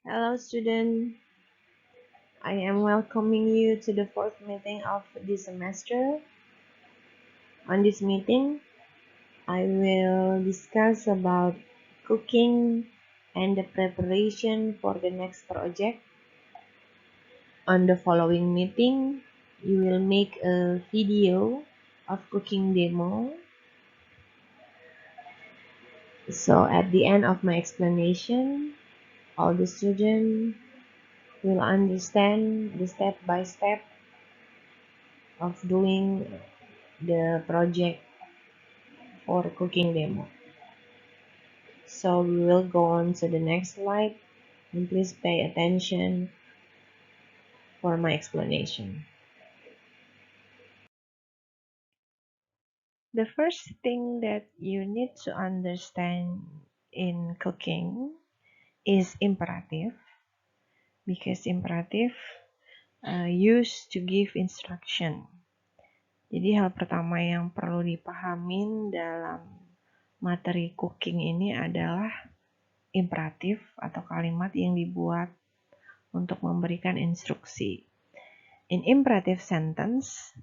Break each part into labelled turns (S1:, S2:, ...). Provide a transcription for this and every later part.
S1: Hello student, I am welcoming you to the fourth meeting of this semester. On this meeting, I will discuss about cooking and the preparation for the next project. On the following meeting, you will make a video of cooking demo. So at the end of my explanation, all the students will understand the step-by-step of doing the project for cooking demo. So we will go on to the next slide and please pay attention for my explanation. The first thing that you need to understand in cooking is imperative, because imperative used to give instruction. Jadi hal pertama yang perlu dipahamin dalam materi cooking ini adalah imperatif atau kalimat yang dibuat untuk memberikan instruksi. In imperative sentence,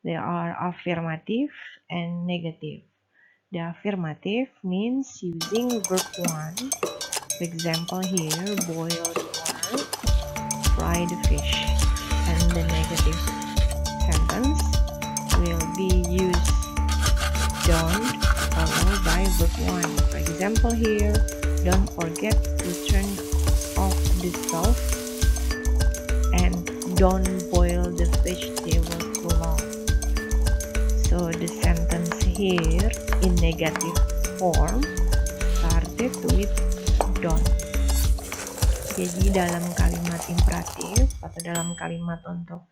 S1: there are affirmative and negative. The affirmative means using verb 1. For example here, boil the water, fry the fish. And the negative sentence will be used don't followed by verb 1. For example here, don't forget to turn off the stove and don't boil the vegetable too long. So the sentence here in negative form started with don't. Jadi dalam kalimat imperatif atau dalam kalimat untuk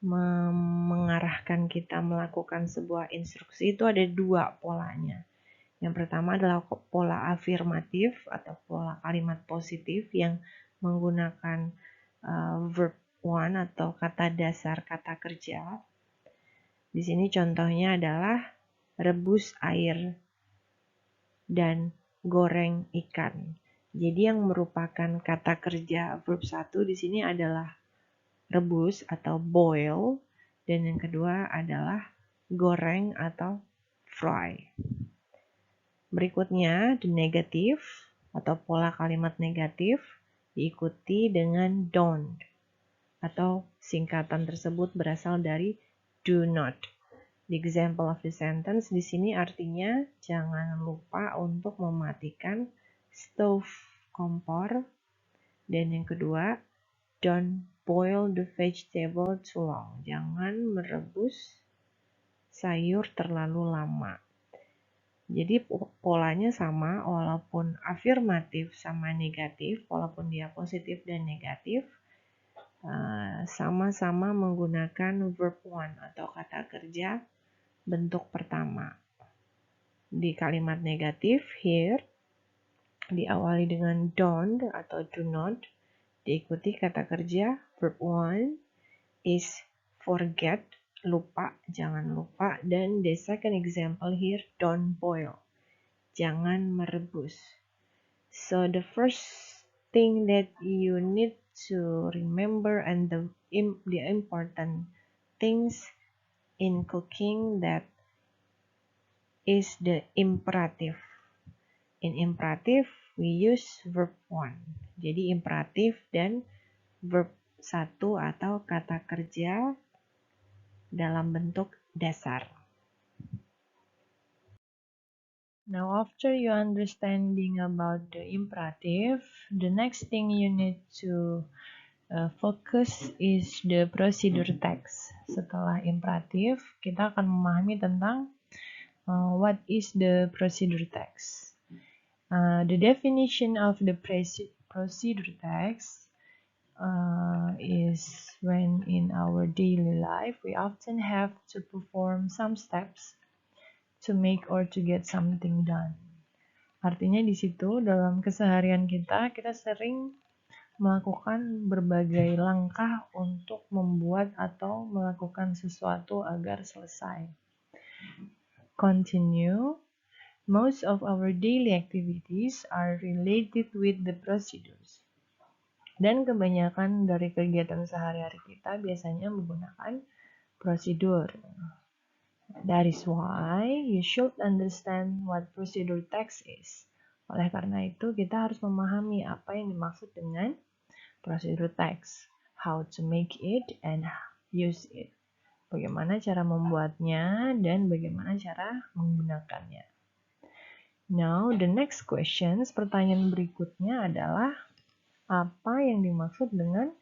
S1: mengarahkan kita melakukan sebuah instruksi itu ada dua polanya. Yang pertama adalah pola afirmatif atau pola kalimat positif yang menggunakan verb 1 atau kata dasar kata kerja. Di sini contohnya adalah rebus air dan goreng ikan. Jadi yang merupakan kata kerja verb 1 di sini adalah rebus atau boil, dan yang kedua adalah goreng atau fry. Berikutnya, the negative atau pola kalimat negatif diikuti dengan don't, atau singkatan tersebut berasal dari do not. The example of the sentence di sini artinya jangan lupa untuk mematikan stove kompor, dan yang kedua don't boil the vegetable too long. Jangan merebus sayur terlalu lama. Jadi polanya sama, walaupun afirmatif sama negatif, walaupun dia positif dan negatif, sama-sama menggunakan verb 1 atau kata kerja bentuk pertama. Di kalimat negatif here diawali dengan don't atau do not, diikuti kata kerja verb 1 is forget, lupa, jangan lupa, dan the second example here don't boil, jangan merebus. So the first thing that you need to remember and the important things in cooking that is the imperative. In imperative we use verb 1. Jadi imperatif dan verb 1 atau kata kerja dalam bentuk dasar. Now after you understanding about the imperative, the next thing you need to focus is the procedure text. Setelah imperatif, kita akan memahami tentang what is the procedure text. The definition of the procedure text is when in our daily life we often have to perform some steps to make or to get something done. Artinya di situ dalam keseharian kita sering melakukan berbagai langkah untuk membuat atau melakukan sesuatu agar selesai. Continue. Most of our daily activities are related with the procedures. Dan kebanyakan dari kegiatan sehari-hari kita biasanya menggunakan prosedur. That is why you should understand what procedure text is. Oleh karena itu, kita harus memahami apa yang dimaksud dengan prosedur text, how to make it and use it. Bagaimana cara membuatnya dan bagaimana cara menggunakannya. Now, the next questions, pertanyaan berikutnya adalah apa yang dimaksud dengan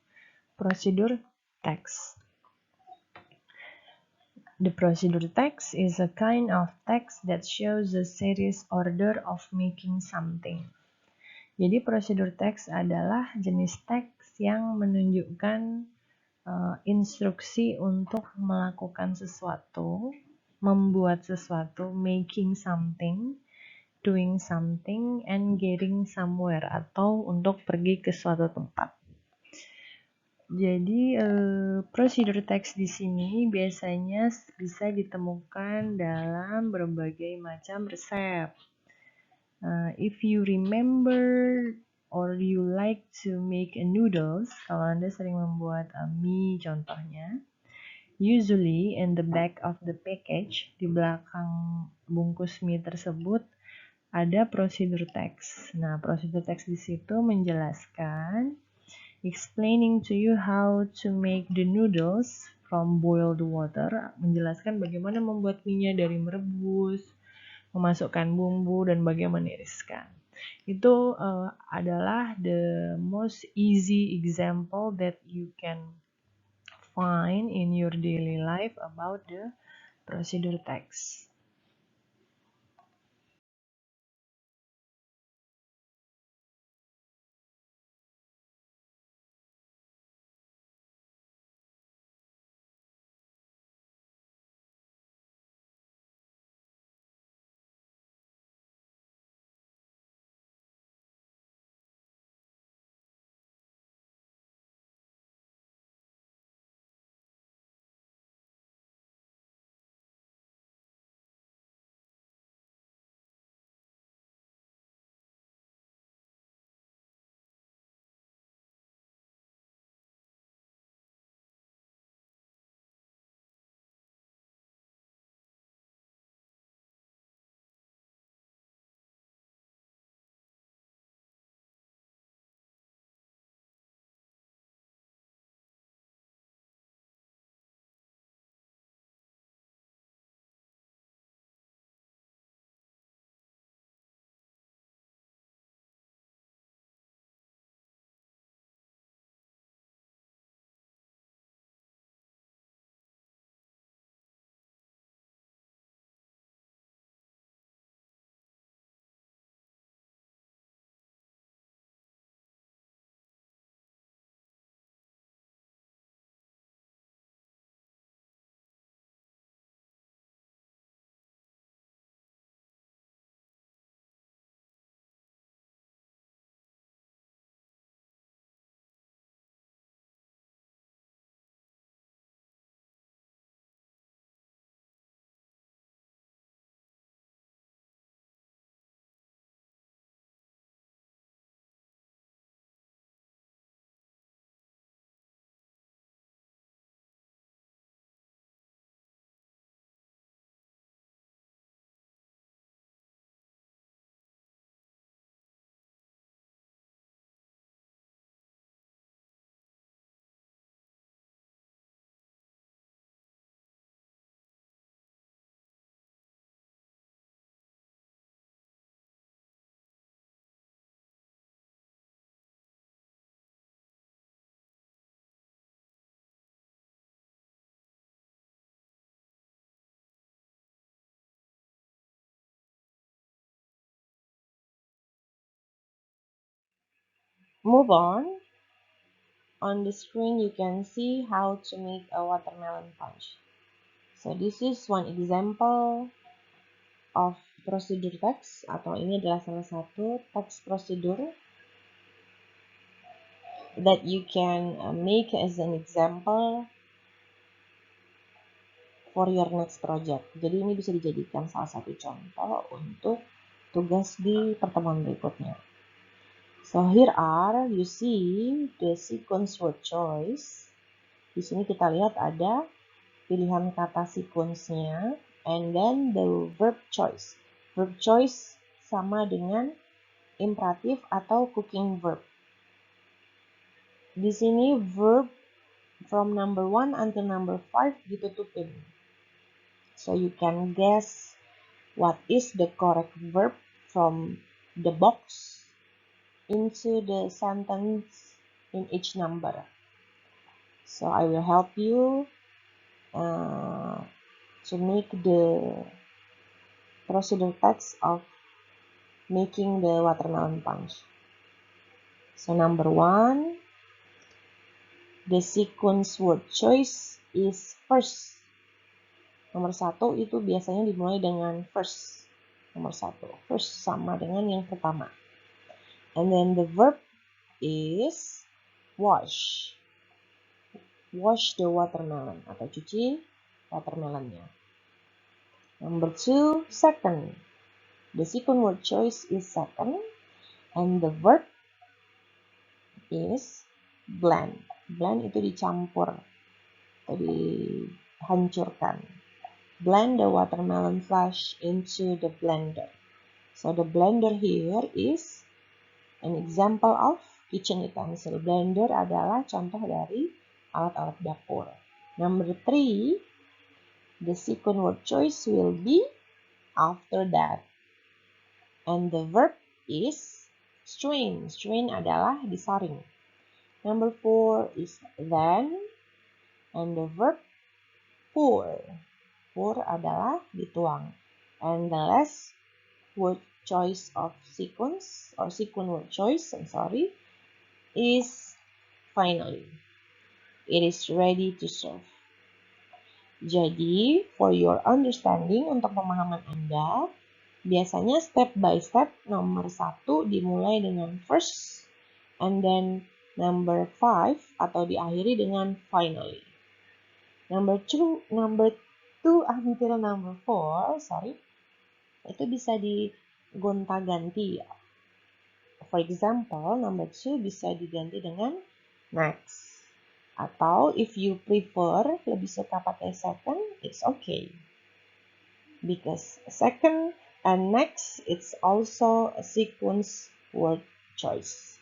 S1: prosedur text? The procedure text is a kind of text that shows a series order of making something. Jadi prosedur text adalah jenis teks yang menunjukkan instruksi untuk melakukan sesuatu, membuat sesuatu, making something, doing something, and getting somewhere, atau untuk pergi ke suatu tempat. Jadi prosedur teks di sini biasanya bisa ditemukan dalam berbagai macam resep. If you remember or you like to make a noodles, kalau Anda sering membuat mie contohnya, usually in the back of the package, di belakang bungkus mie tersebut ada prosedur teks. Nah, prosedur teks di situ menjelaskan explaining to you how to make the noodles from boiled water, menjelaskan bagaimana membuat mie-nya dari merebus, memasukkan bumbu, dan bagaimana meniriskan. Itu adalah the most easy example that you can find in your daily life about the procedure text. Move on the screen you can see how to make a watermelon punch. So this is one example of procedure text, atau ini adalah salah satu text procedure that you can make as an example for your next project. Jadi ini bisa dijadikan salah satu contoh untuk tugas di pertemuan berikutnya.
S2: So here are, you see the sequence word choice. Di sini kita lihat ada pilihan kata sequence-nya, and then the verb choice. Verb choice sama dengan imperatif atau cooking verb. Di sini verb from number 1 until number 5 ditutupin. So you can guess what is the correct verb from the box into the sentence in each number. So I will help you to make the procedure text of making the watermelon punch. So number 1, the sequence word choice is first. Nomor 1 itu biasanya dimulai dengan first. Nomor 1, first sama dengan yang pertama. And then the verb is wash. Wash the watermelon atau cuci watermelonnya. Number 2, second. The second word choice is second, and the verb is blend. Blend itu dicampur atau dihancurkan. Blend the watermelon flesh into the blender. So the blender here is an example of kitchen utensil. Blender adalah contoh dari alat-alat dapur. Number 3, the second word choice will be after that. And the verb is strain. Strain adalah disaring. Number 4 is then. And the verb pour. Pour adalah dituang. And the last word choice of sequence or sequence word choice, is finally. It is ready to serve. Jadi, for your understanding, untuk pemahaman Anda, biasanya step by step nomor 1 dimulai dengan first, and then number 5 atau diakhiri dengan finally. Number 2 until number 4, itu bisa digonta-ganti. For example, number 2 bisa diganti dengan next. Atau if you prefer, lebih suka pakai second, it's okay. Because second and next, it's also a sequence word choice.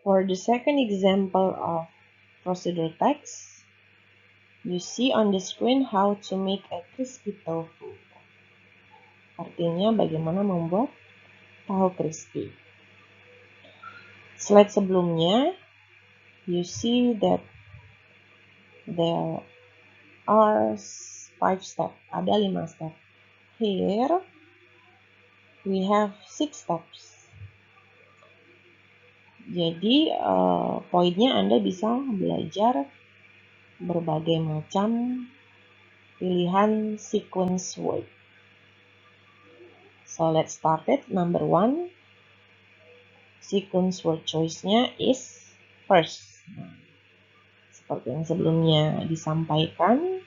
S2: For the second example of procedure text, you see on the screen how to make a crispy tofu. Artinya bagaimana membuat tahu crispy. Slide sebelumnya, you see that there are 5 steps. Ada 5 step. Here, we have 6 steps. Jadi, poinnya Anda bisa belajar berbagai macam pilihan sequence word. So, let's start it. Number 1, sequence word choice-nya is first. Nah, seperti yang sebelumnya disampaikan,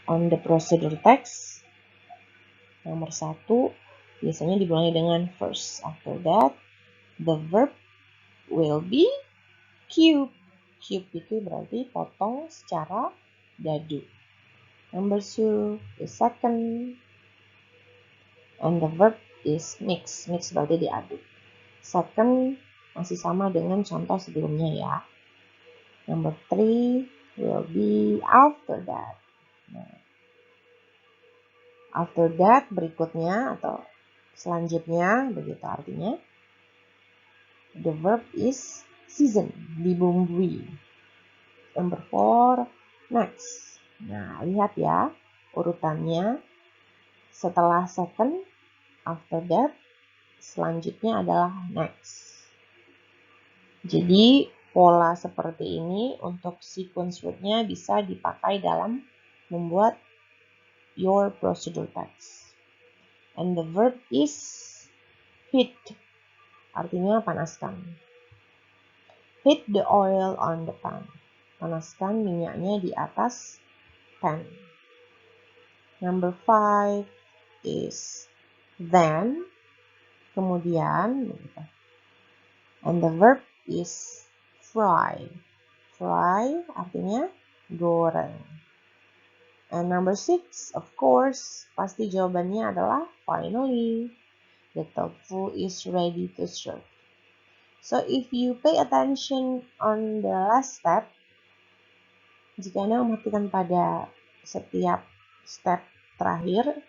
S2: on the procedure text, nomor 1 biasanya dimulai dengan first. After that, the verb will be cube. Cube itu berarti potong secara dadu. Number 2, the second, and the verb is mix. Mix berarti diaduk. Second masih sama dengan contoh sebelumnya ya. Number 3 will be after that. Nah, after that berikutnya atau selanjutnya, begitu artinya. The verb is season, dibumbui. Number 4, next. Nah, lihat ya urutannya. Setelah second, after that, selanjutnya adalah next. Jadi, pola seperti ini untuk sequence word-nya bisa dipakai dalam membuat your procedure text. And the verb is heat. Artinya panaskan. Heat the oil on the pan. Panaskan minyaknya di atas pan. Number 5 is then. Kemudian. And the verb is fry. Fry artinya goreng. And number 6, of course, pasti jawabannya adalah finally. The tofu is ready to serve. So if you pay attention on the last step, jika Anda memperhatikan pada setiap step terakhir,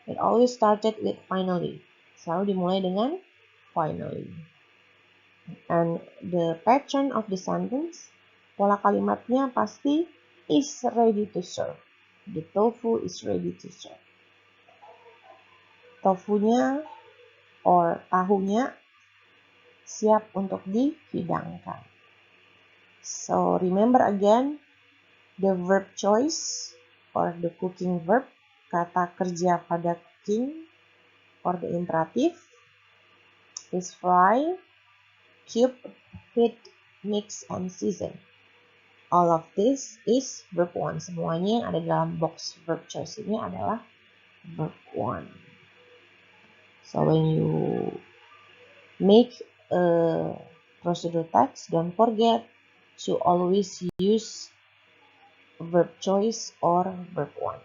S2: it always started with finally. Selalu dimulai dengan finally. And the pattern of the sentence, pola kalimatnya pasti is ready to serve. The tofu is ready to serve. Tofunya or tahunya siap untuk dihidangkan. So remember again, the verb choice or the cooking verb, kata kerja pada cooking or the imperative is fry, cube, heat, mix, and season. All of this is verb 1. Semuanya yang ada dalam box verb choice ini adalah verb 1. So when you make a procedure text, don't forget to always use verb choice or verb 1.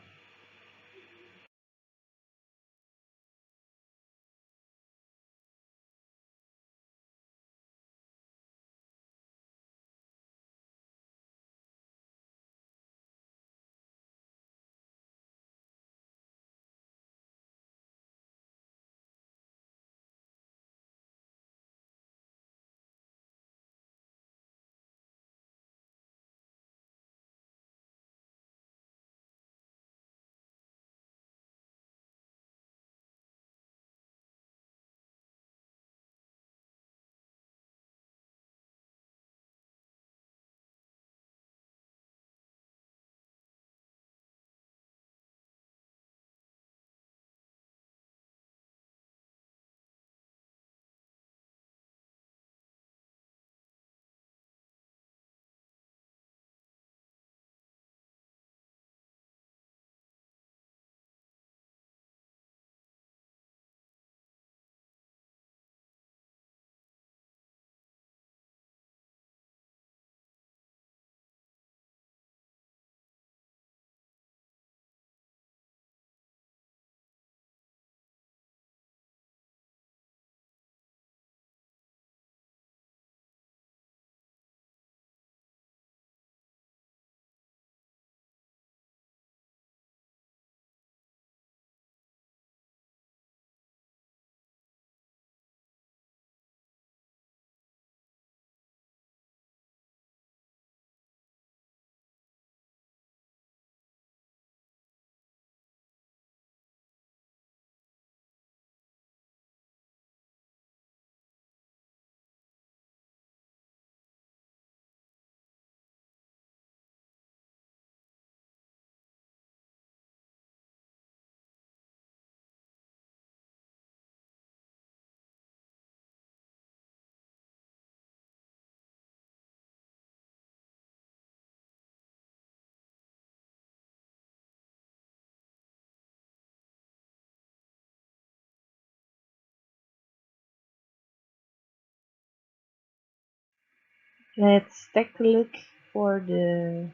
S1: Let's take a look for the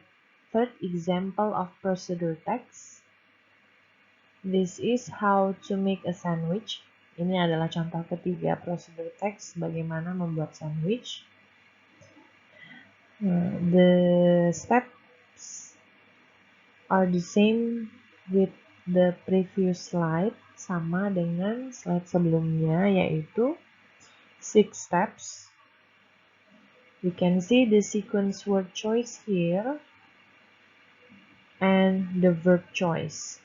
S1: third example of procedure text. This is how to make a sandwich. Ini adalah contoh ketiga procedure text bagaimana membuat sandwich. The steps are the same with the previous slide, sama dengan slide sebelumnya, yaitu 6 steps. You can see the sequence word choice here and the verb choice.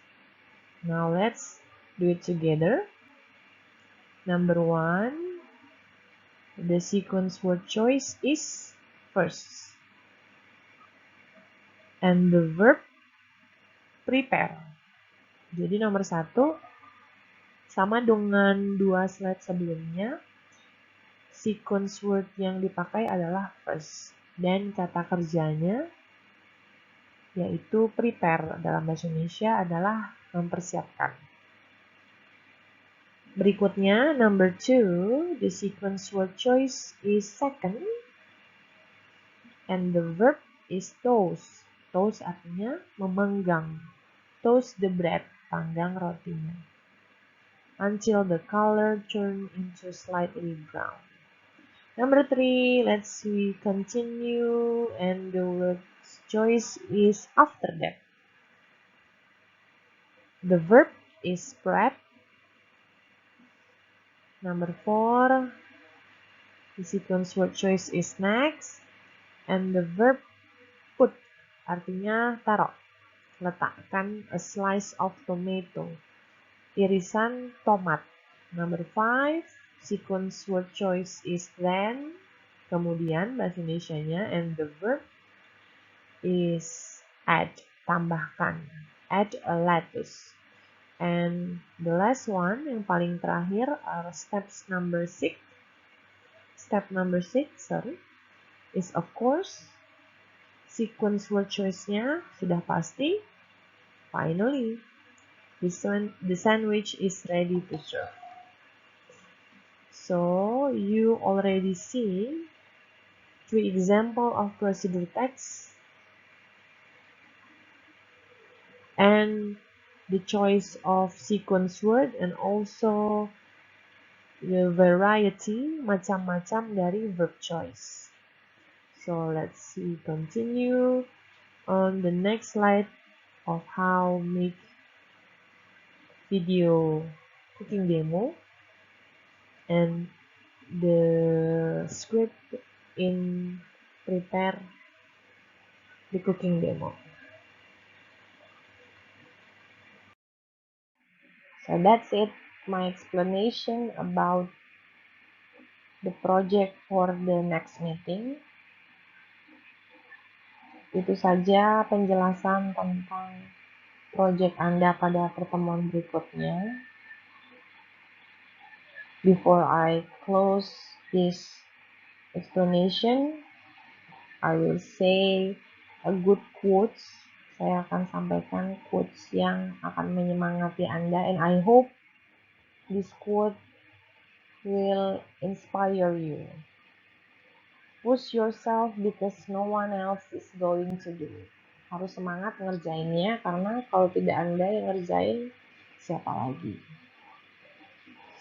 S1: Now let's do it together. Number 1, the sequence word choice is first. And the verb prepare. Jadi nomor 1 sama dengan 2 slide sebelumnya. Sequence word yang dipakai adalah first. Dan kata kerjanya yaitu prepare dalam bahasa Indonesia adalah mempersiapkan. Berikutnya, number 2, the sequence word choice is second. And the verb is toast. Toast artinya memanggang. Toast the bread, panggang rotinya. Until the color turn into slightly brown. Number 3, let's we continue, and the word choice is after that. The verb is spread. Number 4, the sequence word choice is next, and the verb put artinya taruh, letakkan a slice of tomato, irisan tomat. Number 5, sequence word choice is then, kemudian bahasa Indonesianya, and the verb is add, tambahkan, add a lettuce. And the last one, yang paling terakhir, are steps number 6. Step number 6, is of course, sequence word choice-nya sudah pasti. Finally, the sandwich is ready to serve. So, you already see 3 examples of procedure text and the choice of sequence word and also the variety, macam-macam dari verb choice. So let's see, continue on the next slide of how make video cooking demo and the script in prepare the cooking demo. So that's it, my explanation about the project for the next meeting. Itu saja penjelasan tentang project Anda pada pertemuan berikutnya. Before I close this explanation, I will say a good quotes. Saya akan sampaikan quotes yang akan menyemangati Anda, and I hope this quote will inspire you. Push yourself because no one else is going to do it. Harus semangat ngerjainnya, karena kalau tidak Anda yang ngerjain, siapa lagi?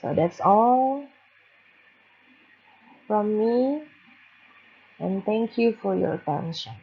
S1: So that's all from me, and thank you for your attention.